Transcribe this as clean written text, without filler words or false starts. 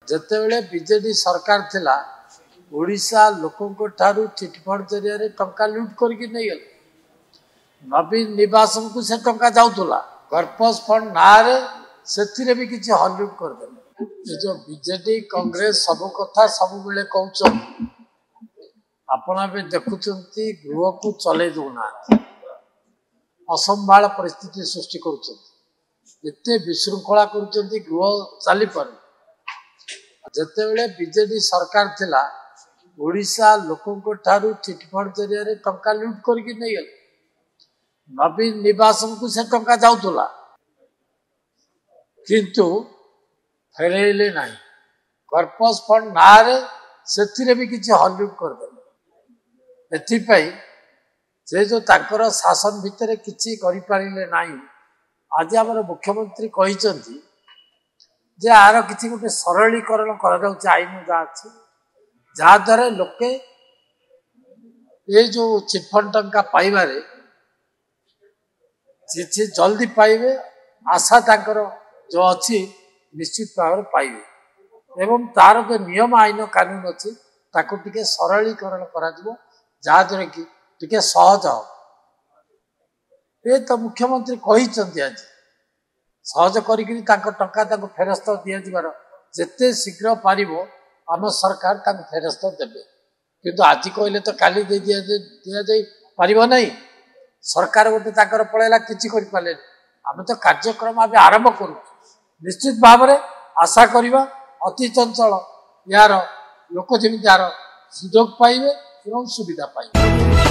ଯେତେବେଳେ ବିଜେଡି ସରକାର ଥିଲା ଓଡ଼ିଶା ଲୋକଙ୍କ ଠାରୁ ଚିଟଫଣ୍ଡ ଜରିଆରେ ଟଙ୍କା ଲୁଟ୍ କରିକି ନେଇଗଲେ। ନବୀନ ନିବାସକୁ ସେ ଟଙ୍କା ଯାଉଥିଲା କର୍ପସ୍ ଫଣ୍ଡ ନାଁରେ ସେଥିରେ ବି କିଛି ହଲୁଟ୍ କରିଦେଲେ। ଏ ଯୋଉ ବିଜେଡି କଂଗ୍ରେସ ସବୁ କଥା ସବୁବେଳେ କହୁଛନ୍ତି, ଆପଣ ଏବେ ଦେଖୁଛନ୍ତି ଗୃହକୁ ଚଲେଇ ଦେଉନାହାନ୍ତି, ଅସମ୍ଭାଳ ପରିସ୍ଥିତି ସୃଷ୍ଟି କରୁଛନ୍ତି, ଏତେ ବିଶୃଙ୍ଖଳା କରୁଛନ୍ତି, ଗୃହ ଚାଲିପାରୁନି। ଯେତେବେଳେ ବିଜେଡି ସରକାର ଥିଲା ଓଡ଼ିଶା ଲୋକଙ୍କ ଠାରୁ ଚିଟଫଣ୍ଡ ଜରିଆରେ ଟଙ୍କା ଲୁଟ୍ କରିକି ନେଇଗଲେ। ନବୀନ ନିବାସକୁ ସେ ଟଙ୍କା ଯାଉଥିଲା କିନ୍ତୁ ଫେରେଇଲେ ନାହିଁ। କର୍ପସ୍ ଫଣ୍ଡ ନାଁରେ ସେଥିରେ ବି କିଛି ହଲୁଟ୍ କରିଦେଲେ। ଏଥିପାଇଁ ସେ ଯୋଉ ତାଙ୍କର ଶାସନ ଭିତରେ କିଛି କରିପାରିଲେ ନାହିଁ। ଆଜି ଆମର ମୁଖ୍ୟମନ୍ତ୍ରୀ କହିଛନ୍ତି ଯେ ଆର କିଛି ଗୋଟେ ସରଳୀକରଣ କରାଯାଉଛି, ଆଇନ ଯାହା ଅଛି, ଯାହାଦ୍ୱାରା ଲୋକେ ଏ ଯୋଉ ଚିଟଫଣ୍ଡ ଟଙ୍କା ପାଇବାରେ କିଛି ଜଲ୍ଦି ପାଇବେ, ଆଶା ତାଙ୍କର ଯୋଉ ଅଛି ନିଶ୍ଚିତ ଭାବରେ ପାଇବେ ଏବଂ ତାର ଯୋଉ ନିୟମ ଆଇନ କାନୁନ ଅଛି ତାକୁ ଟିକେ ସରଳୀକରଣ କରାଯିବ, ଯାହାଦ୍ୱାରା କି ଟିକେ ସହଜ ହେବ। ଏ ତ ମୁଖ୍ୟମନ୍ତ୍ରୀ କହିଛନ୍ତି ଆଜି ସହଜ କରିକି ତାଙ୍କ ଟଙ୍କା ତାଙ୍କୁ ଫେରସ୍ତ ଦିଆଯିବାର ଯେତେ ଶୀଘ୍ର ପାରିବ ଆମ ସରକାର ତାଙ୍କୁ ଫେରସ୍ତ ଦେବେ। କିନ୍ତୁ ଆଜି କହିଲେ ତ କାଲି ଦିଆଯାଇ ପାରିବ ନାହିଁ। ସରକାର ଗୋଟେ ତାଙ୍କର ପଳେଇଲା, କିଛି କରିପାରିଲେନି। ଆମେ ତ କାର୍ଯ୍ୟକ୍ରମ ଏବେ ଆରମ୍ଭ କରୁଛୁ, ନିଶ୍ଚିତ ଭାବରେ ଆଶା କରିବା ଅତି ଚଞ୍ଚଳ ୟାର ଲୋକ ଯେମିତି ଆର ସୁଯୋଗ ପାଇବେ ଏବଂ ସୁବିଧା ପାଇବେ।